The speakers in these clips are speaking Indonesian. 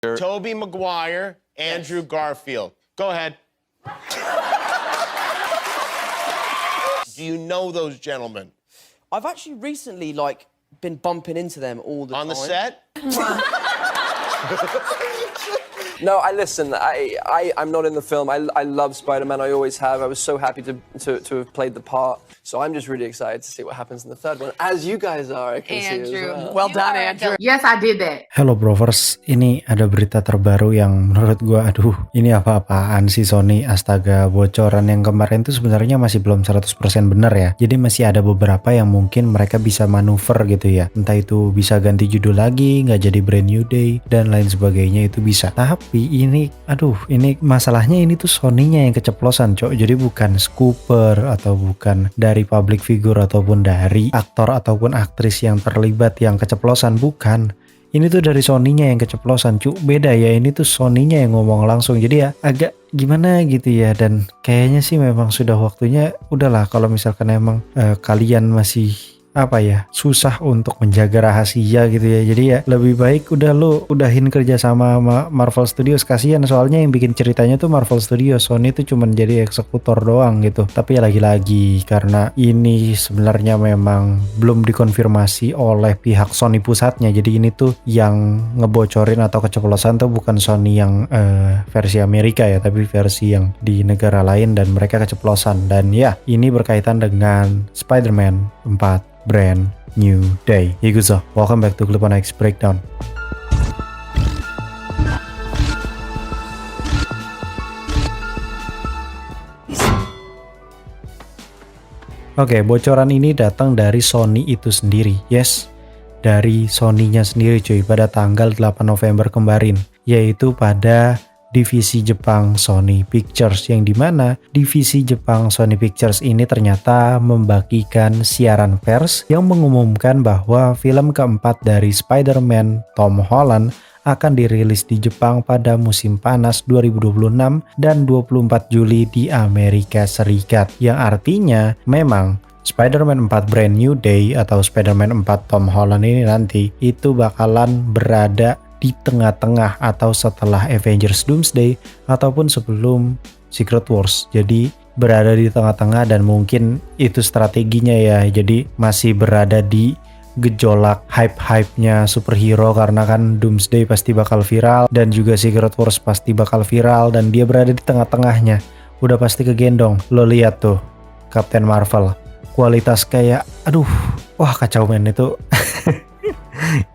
Tobey Maguire, Andrew Garfield. Go ahead. Do you know those gentlemen? I've actually recently, been bumping into them all the time. On the set? No, listen. I'm not in the film. I love Spider-Man. I always have. I was so happy to have played the part. So I'm just really excited to see what happens in the third one. As you guys are, I can see as well. Well done, Andrew. Yes, I did that. Hello Brovers, ini ada berita terbaru yang menurut gua ini apa-apaan sih Sony, astaga. Bocoran yang kemarin tuh sebenarnya masih belum 100% benar ya. Jadi masih ada beberapa yang mungkin mereka bisa manuver gitu ya. Entah itu bisa ganti judul lagi, nggak jadi Brand New Day dan lain sebagainya, itu bisa. Tapi ini masalahnya ini tuh Sony-nya yang keceplosan, Cok. Jadi bukan scooper atau bukan dari public figure ataupun dari aktor ataupun aktris yang terlibat yang keceplosan, bukan. Ini tuh dari Sony-nya yang keceplosan, Cuk. Beda ya, ini tuh Sony-nya yang ngomong langsung. Jadi ya agak gimana gitu ya, dan kayaknya sih memang sudah waktunya udahlah kalau misalkan emang kalian masih susah untuk menjaga rahasia gitu ya. Jadi ya lebih baik udahin kerja sama Marvel Studios. Kasihan soalnya yang bikin ceritanya tuh Marvel Studios, Sony tuh cuman jadi eksekutor doang gitu. Tapi ya lagi-lagi karena ini sebenarnya memang belum dikonfirmasi oleh pihak Sony pusatnya. Jadi ini tuh yang ngebocorin atau keceplosan tuh bukan Sony yang versi Amerika ya, tapi versi yang di negara lain dan mereka keceplosan. Dan ya ini berkaitan dengan Spider-Man 4 Brand New Day. Higuzo, welcome back to Clip on X Breakdown. Oke, bocoran ini datang dari Sony itu sendiri. Yes, dari Sony-nya sendiri cuy, pada tanggal 8 November kemarin, yaitu pada divisi Jepang Sony Pictures, yang dimana divisi Jepang Sony Pictures ini ternyata membagikan siaran pers yang mengumumkan bahwa film keempat dari Spider-Man Tom Holland akan dirilis di Jepang pada musim panas 2026 dan 24 Juli di Amerika Serikat, yang artinya memang Spider-Man 4 Brand New Day atau Spider-Man 4 Tom Holland ini nanti itu bakalan berada di tengah-tengah atau setelah Avengers Doomsday ataupun sebelum Secret Wars. Jadi berada di tengah-tengah dan mungkin itu strateginya ya. Jadi masih berada di gejolak hype-hype-nya superhero, karena kan Doomsday pasti bakal viral dan juga Secret Wars pasti bakal viral dan dia berada di tengah-tengahnya. Udah pasti kegendong. Lo lihat tuh Captain Marvel. Kualitas kayak wah kacau men itu.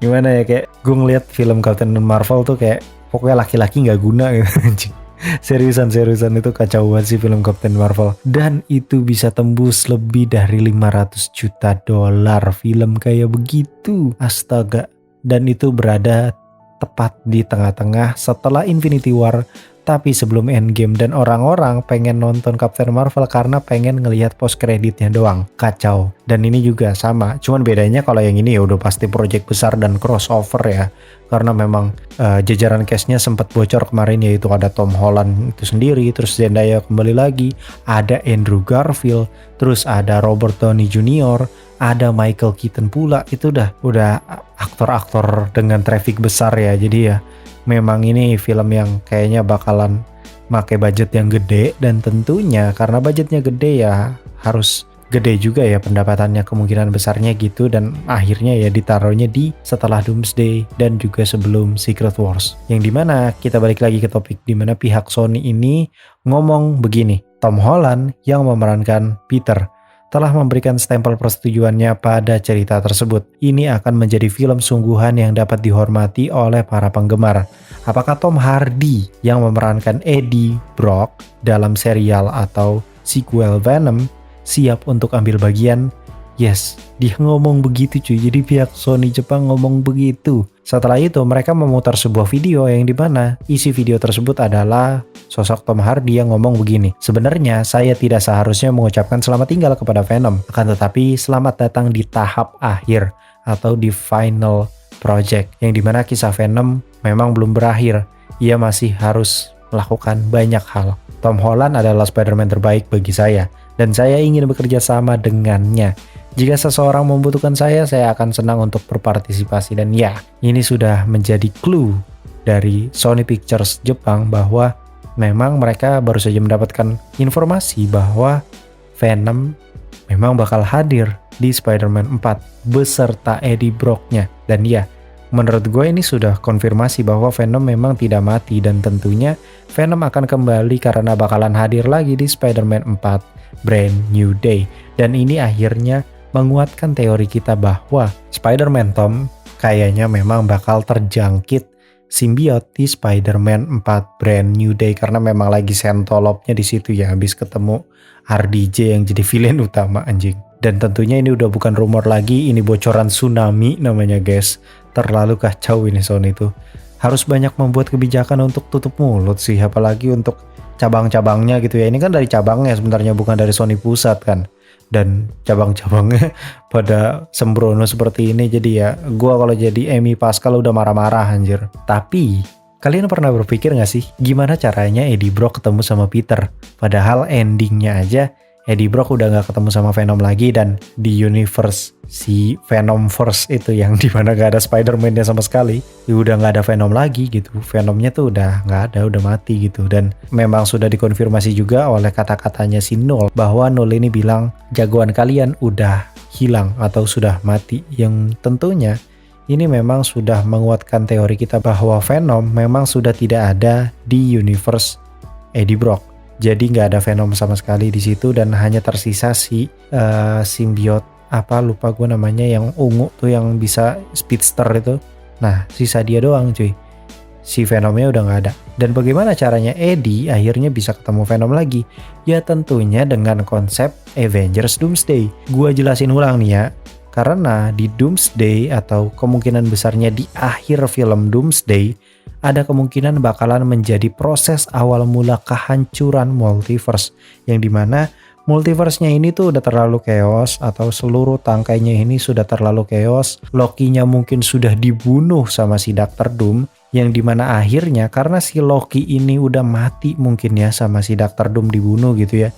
Gimana ya, kayak gue ngeliat film Captain Marvel tuh kayak pokoknya laki-laki nggak guna gitu. seriusan itu kacau banget sih film Captain Marvel, dan itu bisa tembus lebih dari 500 juta dolar film kayak begitu, astaga. Dan itu berada tepat di tengah-tengah setelah Infinity War tapi sebelum Endgame, dan orang-orang pengen nonton Captain Marvel karena pengen ngelihat post kreditnya doang. Kacau. Dan ini juga sama, cuman bedanya kalau yang ini ya udah pasti project besar dan crossover ya, karena memang jajaran cast-nya sempat bocor kemarin, yaitu ada Tom Holland itu sendiri, terus Zendaya kembali lagi, ada Andrew Garfield, terus ada Robert Downey Jr., ada Michael Keaton pula. Itu udah aktor-aktor dengan traffic besar ya. Jadi ya memang ini film yang kayaknya bakalan pakai budget yang gede, dan tentunya karena budgetnya gede ya harus gede juga ya pendapatannya, kemungkinan besarnya gitu. Dan akhirnya ya ditaruhnya di setelah Doomsday dan juga sebelum Secret Wars, yang dimana kita balik lagi ke topik dimana pihak Sony ini ngomong begini, Tom Holland yang memerankan Peter telah memberikan stempel persetujuannya pada cerita tersebut. Ini akan menjadi film sungguhan yang dapat dihormati oleh para penggemar. Apakah Tom Hardy yang memerankan Eddie Brock dalam serial atau sequel Venom siap untuk ambil bagian? Yes, dia ngomong begitu cuy. Jadi pihak Sony Jepang ngomong begitu. Setelah itu mereka memutar sebuah video yang dimana isi video tersebut adalah sosok Tom Hardy yang ngomong begini, sebenarnya saya tidak seharusnya mengucapkan selamat tinggal kepada Venom, akan tetapi selamat datang di tahap akhir atau di final project, yang dimana kisah Venom memang belum berakhir. Ia masih harus melakukan banyak hal. Tom Holland adalah Spider-Man terbaik bagi saya dan saya ingin bekerja sama dengannya. Jika seseorang membutuhkan saya akan senang untuk berpartisipasi. Dan ya, ini sudah menjadi clue dari Sony Pictures Jepang bahwa memang mereka baru saja mendapatkan informasi bahwa Venom memang bakal hadir di Spider-Man 4 beserta Eddie Brock-nya. Dan ya, menurut gue ini sudah konfirmasi bahwa Venom memang tidak mati, dan tentunya Venom akan kembali karena bakalan hadir lagi di Spider-Man 4 Brand New Day. Dan ini akhirnya menguatkan teori kita bahwa Spider-Man Tom kayaknya memang bakal terjangkit simbiot di Spider-Man 4 Brand New Day karena memang lagi sentolopnya di situ ya, habis ketemu RDJ yang jadi villain utama anjing. Dan tentunya ini udah bukan rumor lagi, ini bocoran tsunami namanya guys. Terlalu kacau ini Sony itu. Harus banyak membuat kebijakan untuk tutup mulut sih, apalagi untuk cabang-cabangnya gitu ya. Ini kan dari cabangnya sebenarnya, bukan dari Sony pusat kan. Dan cabang-cabangnya pada sembrono seperti ini, jadi ya gua kalau jadi Amy Pascal udah marah-marah anjir. Tapi kalian pernah berpikir gak sih gimana caranya Eddie Brock ketemu sama Peter? Padahal endingnya aja Eddie Brock udah gak ketemu sama Venom lagi, dan di universe si Venomverse itu yang dimana gak ada Spider-Man-nya sama sekali, ya udah gak ada Venom lagi gitu. Venomnya tuh udah gak ada, udah mati gitu. Dan memang sudah dikonfirmasi juga oleh kata-katanya si Null bahwa Null ini bilang jagoan kalian udah hilang atau sudah mati, yang tentunya ini memang sudah menguatkan teori kita bahwa Venom memang sudah tidak ada di universe Eddie Brock. Jadi nggak ada Venom sama sekali di situ, dan hanya tersisa si simbiot apa lupa gue namanya, yang ungu tuh yang bisa speedster itu. Nah sisa dia doang cuy. Si Venomnya udah nggak ada. Dan bagaimana caranya Eddie akhirnya bisa ketemu Venom lagi? Ya tentunya dengan konsep Avengers Doomsday. Gue jelasin ulang nih ya. Karena di Doomsday atau kemungkinan besarnya di akhir film Doomsday, ada kemungkinan bakalan menjadi proses awal mula kehancuran multiverse, yang dimana multiverse-nya ini tuh udah terlalu chaos, atau seluruh tangkainya ini sudah terlalu chaos. Loki-nya mungkin sudah dibunuh sama si Dr. Doom, yang dimana akhirnya karena si Loki ini udah mati mungkin ya sama si Dr. Doom dibunuh gitu ya.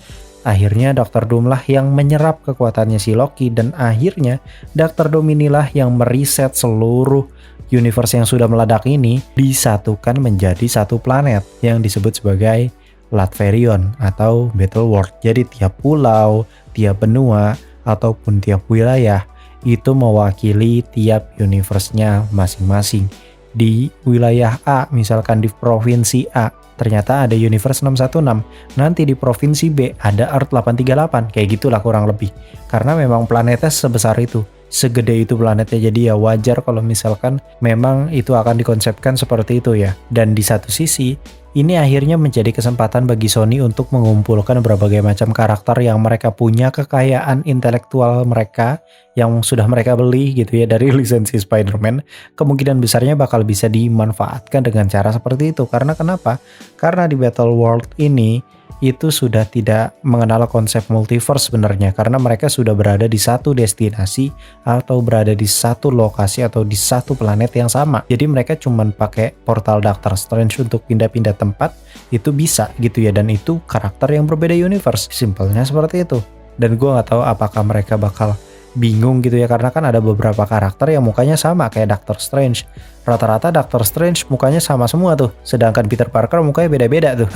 Akhirnya Dr. Doom lah yang menyerap kekuatannya si Loki, dan akhirnya Dr. Doom inilah yang meriset seluruh universe yang sudah meledak ini disatukan menjadi satu planet yang disebut sebagai Latveria atau Battle World. Jadi tiap pulau, tiap benua, ataupun tiap wilayah itu mewakili tiap universe-nya masing-masing. Di wilayah A, misalkan di provinsi A, ternyata ada universe 616. Nanti di provinsi B ada Earth 838. Kayak gitulah kurang lebih. Karena memang planetnya sebesar itu, segede itu planetnya. Jadi ya wajar kalau misalkan memang itu akan dikonsepkan seperti itu ya. Dan di satu sisi, ini akhirnya menjadi kesempatan bagi Sony untuk mengumpulkan berbagai macam karakter yang mereka punya kekayaan intelektual mereka yang sudah mereka beli gitu ya dari lisensi Spider-Man. Kemungkinan besarnya bakal bisa dimanfaatkan dengan cara seperti itu. Karena kenapa? Karena di Battle World ini itu sudah tidak mengenal konsep multiverse sebenarnya, karena mereka sudah berada di satu destinasi atau berada di satu lokasi atau di satu planet yang sama. Jadi mereka cuman pakai portal Doctor Strange untuk pindah-pindah tempat, itu bisa gitu ya, dan itu karakter yang berbeda universe. Simpelnya seperti itu. Dan gue nggak tahu apakah mereka bakal bingung gitu ya, karena kan ada beberapa karakter yang mukanya sama kayak Doctor Strange. Rata-rata Doctor Strange mukanya sama semua tuh, sedangkan Peter Parker mukanya beda-beda tuh.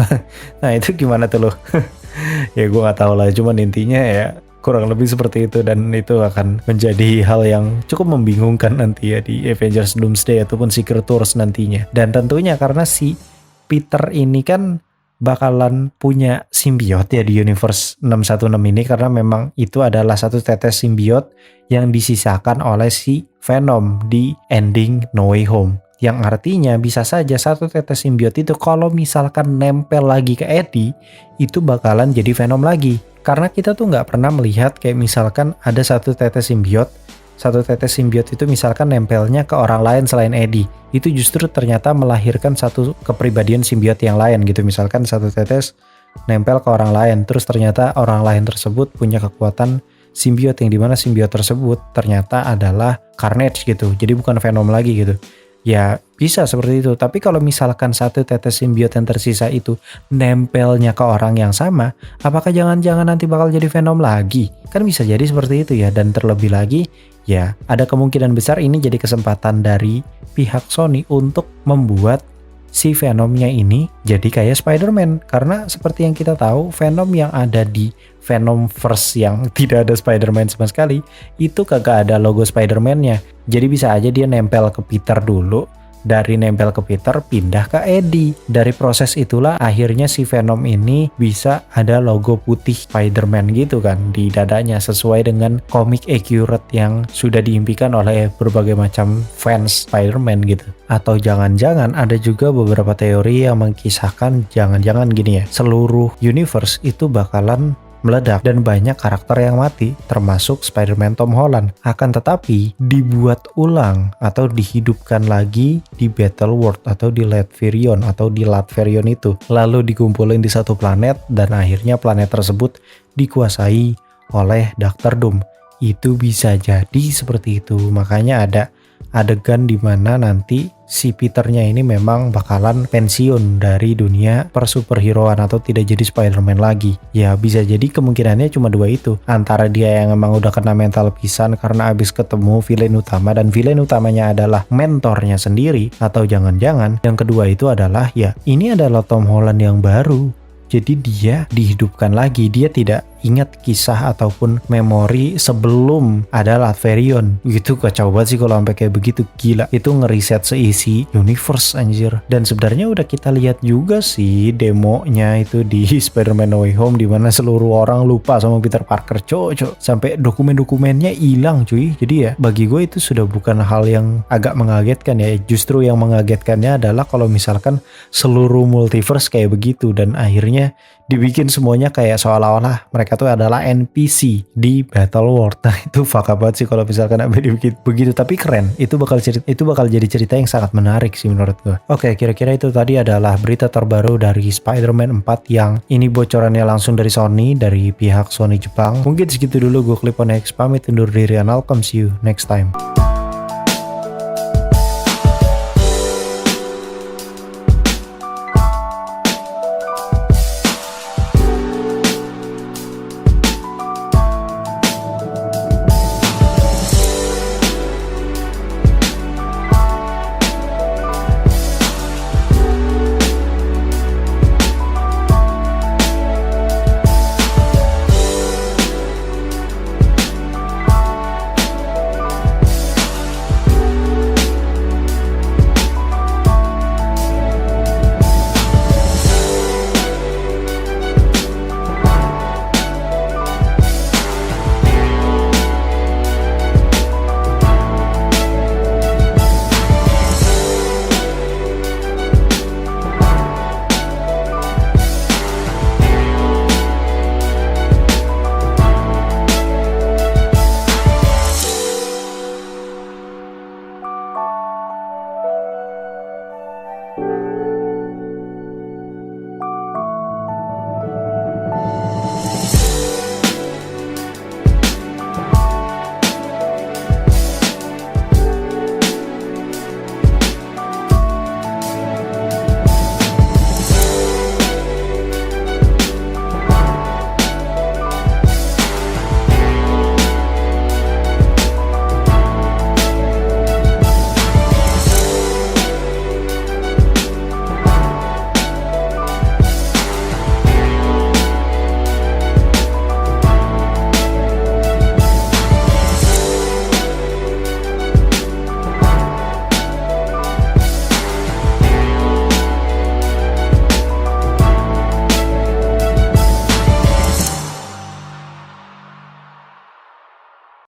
Nah itu gimana tuh loh? Ya gue nggak tahu lah, cuman intinya ya kurang lebih seperti itu, dan itu akan menjadi hal yang cukup membingungkan nanti ya di Avengers Doomsday ataupun Secret Wars nantinya. Dan tentunya karena si Peter ini kan bakalan punya simbiot ya di universe 616 ini, karena memang itu adalah satu tetes simbiot yang disisakan oleh si Venom di ending No Way Home. Yang artinya bisa saja satu tetes simbiot itu kalau misalkan nempel lagi ke Eddie, itu bakalan jadi Venom lagi. Karena kita tuh nggak pernah melihat kayak misalkan ada satu tetes simbiot itu misalkan nempelnya ke orang lain selain Eddie, itu justru ternyata melahirkan satu kepribadian simbiot yang lain gitu. Misalkan satu tetes nempel ke orang lain, terus ternyata orang lain tersebut punya kekuatan simbiot yang dimana simbiot tersebut ternyata adalah Carnage gitu, jadi bukan Venom lagi gitu. ya bisa seperti itu. Tapi kalau misalkan satu tetes simbiot yang tersisa itu nempelnya ke orang yang sama, apakah jangan-jangan nanti bakal jadi Venom lagi? Kan bisa jadi seperti itu ya. Dan terlebih lagi, ya ada kemungkinan besar ini jadi kesempatan dari pihak Sony untuk membuat si Venomnya ini jadi kayak Spider-Man. Karena seperti yang kita tahu, Venom yang ada di Venomverse yang tidak ada Spider-Man sama sekali, itu kagak ada logo Spider-Man-nya. Jadi bisa aja dia nempel ke Peter dulu, dari nempel ke Peter pindah ke Eddie. Dari proses itulah akhirnya si Venom ini bisa ada logo putih Spider-Man gitu kan di dadanya, sesuai dengan komik accurate yang sudah diimpikan oleh berbagai macam fans Spider-Man gitu. Atau jangan-jangan ada juga beberapa teori yang mengkisahkan jangan-jangan gini ya, seluruh universe itu bakalan meledak dan banyak karakter yang mati termasuk Spider-Man Tom Holland, akan tetapi dibuat ulang atau dihidupkan lagi di Battle World atau di Latveria atau di Latveria itu, lalu dikumpulin di satu planet dan akhirnya planet tersebut dikuasai oleh Dr. Doom. Itu bisa jadi seperti itu. Makanya ada adegan dimana nanti si Peternya ini memang bakalan pensiun dari dunia persuperheroan atau tidak jadi Spider-Man lagi. Ya bisa jadi kemungkinannya cuma dua itu, antara dia yang emang udah kena mental pisan karena abis ketemu villain utama dan villain utamanya adalah mentornya sendiri, atau jangan-jangan yang kedua itu adalah ya ini adalah Tom Holland yang baru. Jadi dia dihidupkan lagi, dia tidak ingat kisah ataupun memori sebelum ada Latverion. Gitu kacau banget sih kalau sampai kayak begitu, gila. Itu ngeriset seisi universe anjir. Dan sebenarnya udah kita lihat juga sih demonya itu di Spider-Man No Way Home, dimana seluruh orang lupa sama Peter Parker, cok. Sampai dokumen-dokumennya hilang cuy. Jadi ya bagi gue itu sudah bukan hal yang agak mengagetkan ya. Justru yang mengagetkannya adalah kalau misalkan seluruh multiverse kayak begitu dan akhirnya dibikin semuanya kayak seolah-olah mereka tuh adalah NPC di Battle World. Nah itu fuck up banget sih kalau misalkan sampai dibikin begitu, tapi keren. Itu bakal jadi cerita yang sangat menarik sih menurut gue. Oke, kira-kira itu tadi adalah berita terbaru dari Spider-Man 4 yang ini bocorannya langsung dari Sony, dari pihak Sony Jepang. Mungkin segitu dulu, gue Clip on X pamit undur diri, and I'll come see you next time.